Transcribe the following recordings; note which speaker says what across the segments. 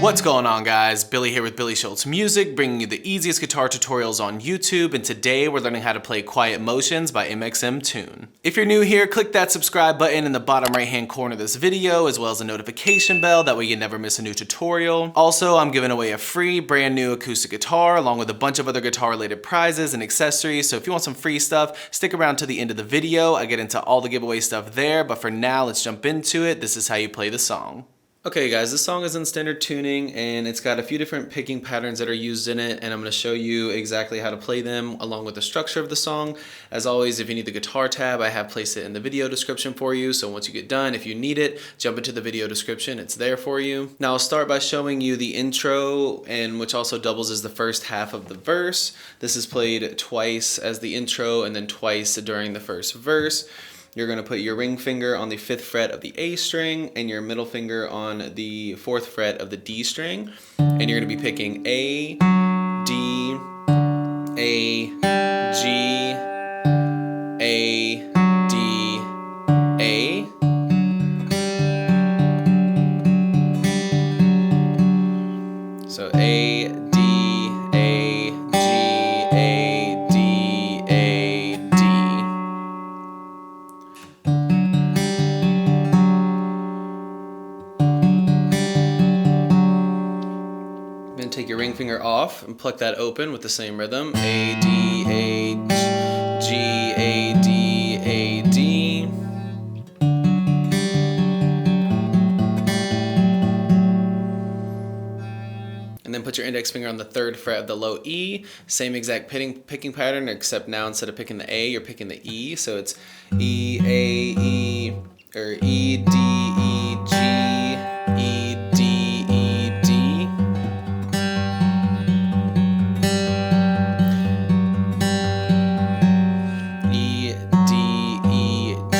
Speaker 1: What's going on, guys? Billy here with Billy Schultz Music, bringing you the easiest guitar tutorials on YouTube, and today we're learning how to play Quiet Motions by mxmtoon. If you're new here, click that subscribe button in the bottom right hand corner of this video, as well as a notification bell, that way you never miss a new tutorial. Also, I'm giving away a free brand new acoustic guitar, along with a bunch of other guitar related prizes and accessories, so if you want some free stuff, stick around to the end of the video. I get into all the giveaway stuff there, but for now, let's jump into it. This is how you play the song. Okay guys, this song is in standard tuning and it's got a few different picking patterns that are used in it, and I'm going to show you exactly how to play them along with the structure of the song. As always, if you need the guitar tab, I have placed it in the video description for you, so once you get done, if you need it, jump into the video description, it's there for you. Now I'll start by showing you the intro, and which also doubles as the first half of the verse. This is played twice as the intro and then twice during the first verse. You're going to put your ring finger on the 5th fret of the A string and your middle finger on the 4th fret of the D string. And you're going to be picking A, D, A, G, A, D, A. So A, D, A, G, A, D, A, D. Then take your ring finger off and pluck that open with the same rhythm. A, D, A, G, A, D, A, D. And then put your index finger on the 3rd fret of the low E. Same exact picking pattern, except now instead of picking the A, you're picking the E. So it's E, A, E, or E, D, E, G, E, D, E, D. E, D, E, G,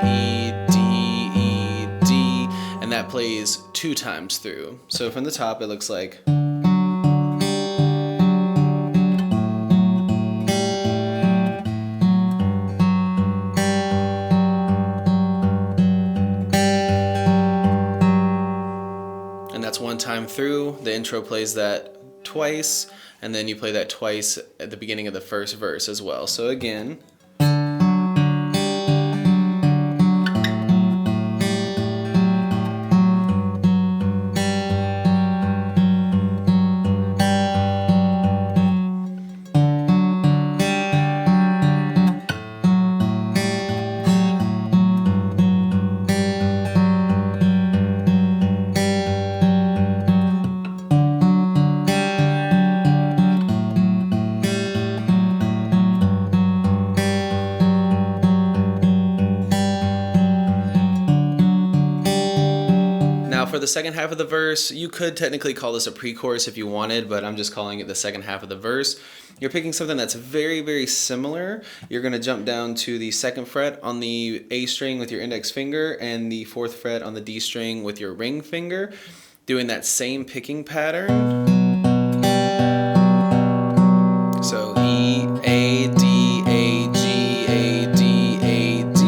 Speaker 1: E, D, E, D. And that plays 2 times through. So from the top, it looks like. And that's 1 time through. The intro plays that twice, and then you play that twice at the beginning of the first verse as well. So again. For the second half of the verse, you could technically call this a pre-chorus if you wanted, but I'm just calling it the second half of the verse. You're picking something that's very, very similar. You're going to jump down to the 2nd fret on the A string with your index finger and the 4th fret on the D string with your ring finger, doing that same picking pattern. So E, A, D, A, G, A, D, A, D.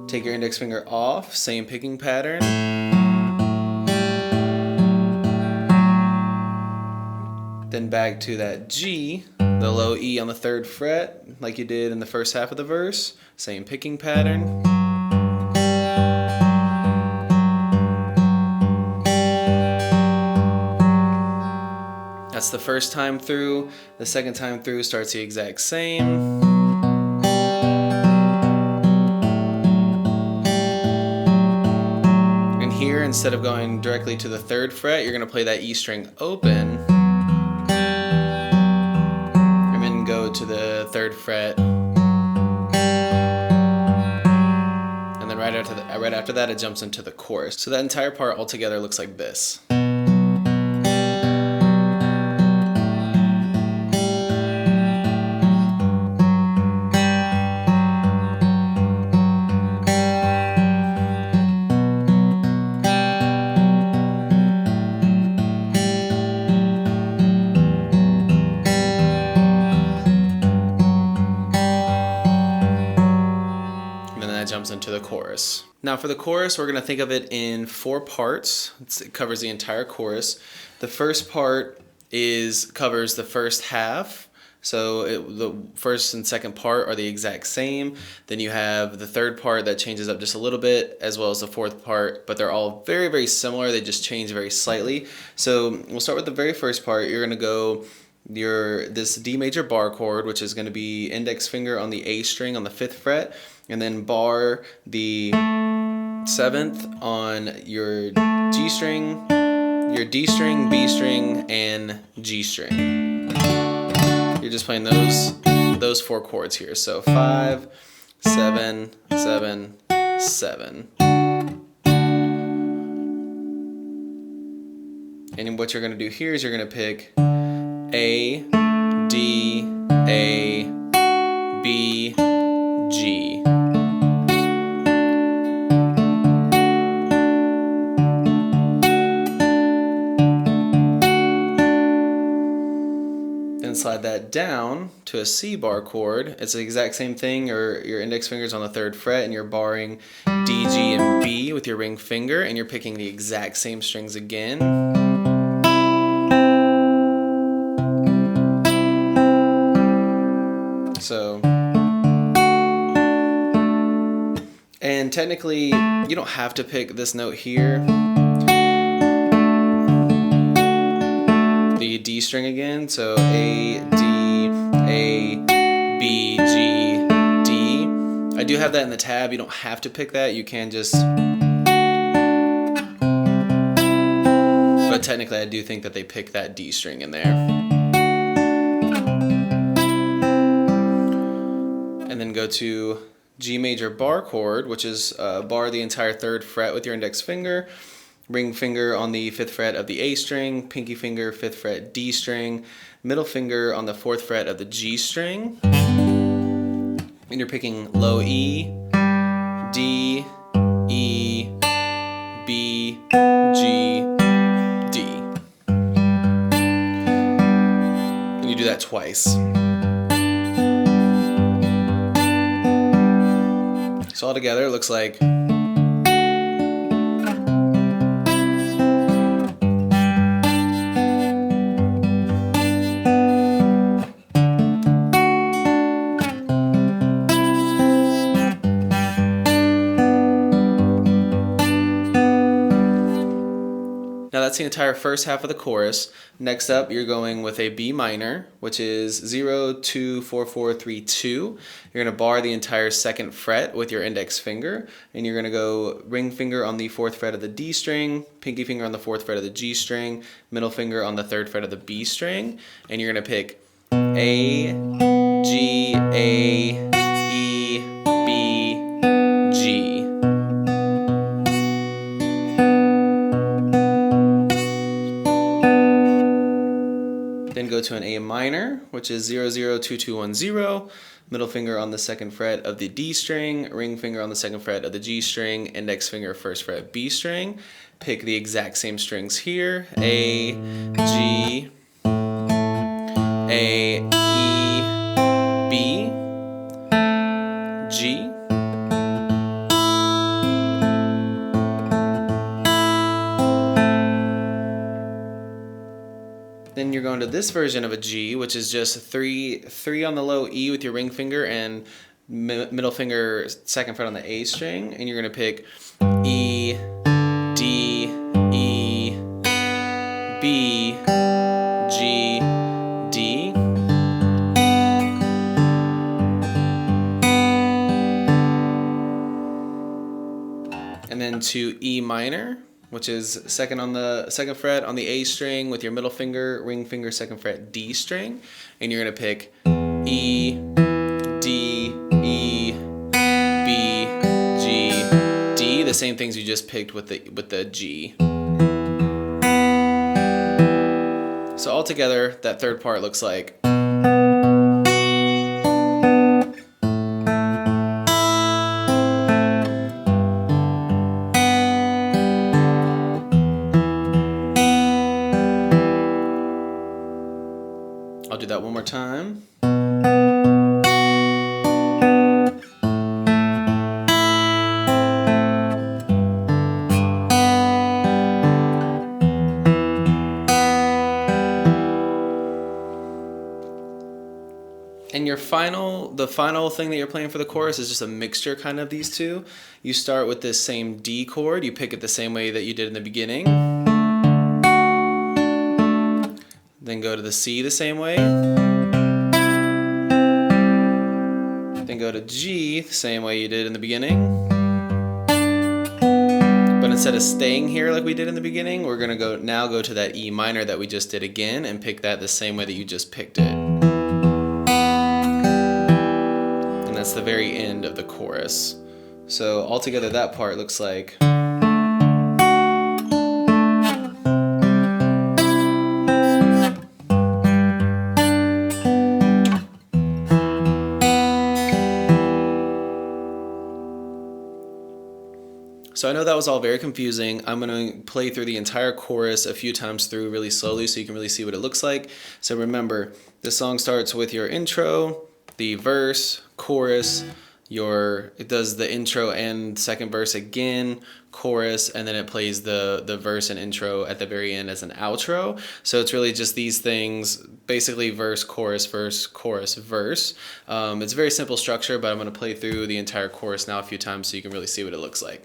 Speaker 1: Take your index finger off, same picking pattern. Then back to that G, the low E on the 3rd fret, like you did in the first half of the verse, same picking pattern. That's the first time through. The second time through starts the exact same. Here, instead of going directly to the 3rd fret, you're going to play that E string open and then go to the 3rd fret, and then right after that it jumps into the chorus. So that entire part altogether looks like this. jumps into the chorus. Now for the chorus, we're going to think of it in 4 parts. It covers the entire chorus. The first part covers the first half. So the first and second part are the exact same. Then you have the third part that changes up just a little bit, as well as the fourth part, but they're all very, very similar. They just change very slightly. So we'll start with the very first part. You're going to go this D major bar chord, which is going to be index finger on the A string on the 5th fret, and then bar the 7th on your G string, your D string, B string, and G string. You're just playing those 4 chords here. So 5, 7, 7, 7. And what you're going to do here is you're going to pick A, D, A, B, G. Then slide that down to a C bar chord. It's the exact same thing. Your index finger's on the 3rd fret and you're barring D, G, and B with your ring finger, and you're picking the exact same strings again. So, and technically, you don't have to pick this note here, the D string again. So A, D, A, B, G, D. I do have that in the tab. You don't have to pick that. You can just, but technically I do think that they pick that D string in there. And then go to G major bar chord, which is bar the entire 3rd fret with your index finger, ring finger on the 5th fret of the A string, pinky finger 5th fret D string, middle finger on the 4th fret of the G string, and you're picking low E, D, E, B, G, D. And you do that twice. So all together it looks like Now that's the entire first half of the chorus. Next up, you're going with a B minor, which is 0, 2, 4, 4, 3, 2. You're going to bar the entire 2nd fret with your index finger, and you're going to go ring finger on the 4th fret of the D string, pinky finger on the 4th fret of the G string, middle finger on the 3rd fret of the B string, and you're going to pick A, G, A, E, B, G. Then go to an A minor, which is 0, 0, 2, 2, 1, 0. Middle finger on the 2nd fret of the D string, ring finger on the 2nd fret of the G string, index finger 1st fret B string. Pick the exact same strings here. A, G, A, E, B, G. Then you're going to this version of a G, which is just 3 on the low E with your ring finger and middle finger 2nd fret on the A string, and you're going to pick E, D, E, B, G, D. And then to E minor, which is 2nd on the 2nd fret on the A string with your middle finger, ring finger 2nd fret D string, and you're going to pick E, D, E, B, G, D, the same things you just picked with the G. So altogether, that third part looks like I'll do that one more time. And the final thing that you're playing for the chorus is just a mixture kind of these two. You start with this same D chord, you pick it the same way that you did in the beginning. Then go to the C the same way. Then go to G the same way you did in the beginning. But instead of staying here like we did in the beginning, we're gonna now go to that E minor that we just did again and pick that the same way that you just picked it. And that's the very end of the chorus. So altogether that part looks like. So I know that was all very confusing. I'm going to play through the entire chorus a few times through really slowly so you can really see what it looks like. So remember, this song starts with your intro, the verse, chorus, it does the intro and second verse again, chorus, and then it plays the verse and intro at the very end as an outro. So it's really just these things, basically verse, chorus, verse. It's a very simple structure, but I'm going to play through the entire chorus now a few times so you can really see what it looks like.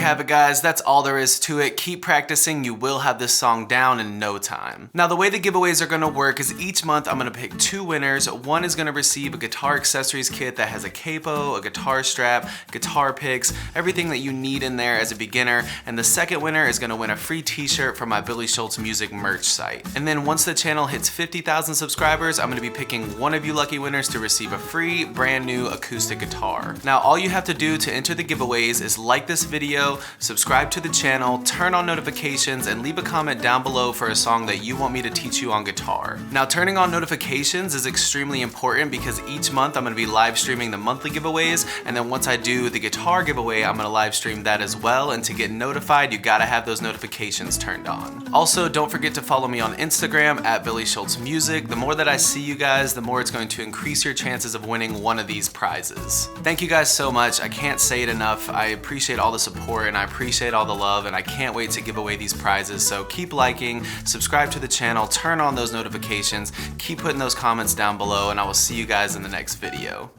Speaker 1: have it, guys. That's all there is to it. Keep practicing. You will have this song down in no time. Now, the way the giveaways are gonna work is each month I'm gonna pick 2 winners. One is gonna receive a guitar accessories kit that has a capo, a guitar strap, guitar picks, everything that you need in there as a beginner. And the second winner is gonna win a free t-shirt from my Billy Schultz Music merch site. And then once the channel hits 50,000 subscribers, I'm gonna be picking one of you lucky winners to receive a free brand new acoustic guitar. Now, all you have to do to enter the giveaways is like this video, subscribe to the channel, turn on notifications, and leave a comment down below for a song that you want me to teach you on guitar. Now, turning on notifications is extremely important because each month I'm gonna be live streaming the monthly giveaways, and then once I do the guitar giveaway, I'm gonna live stream that as well, and to get notified, you gotta have those notifications turned on. Also, don't forget to follow me on Instagram at billyshultzmusic. The more that I see you guys, the more it's going to increase your chances of winning one of these prizes. Thank you guys so much. I can't say it enough. I appreciate all the support and I appreciate all the love, and I can't wait to give away these prizes. So keep liking, subscribe to the channel, turn on those notifications, keep putting those comments down below, and I will see you guys in the next video.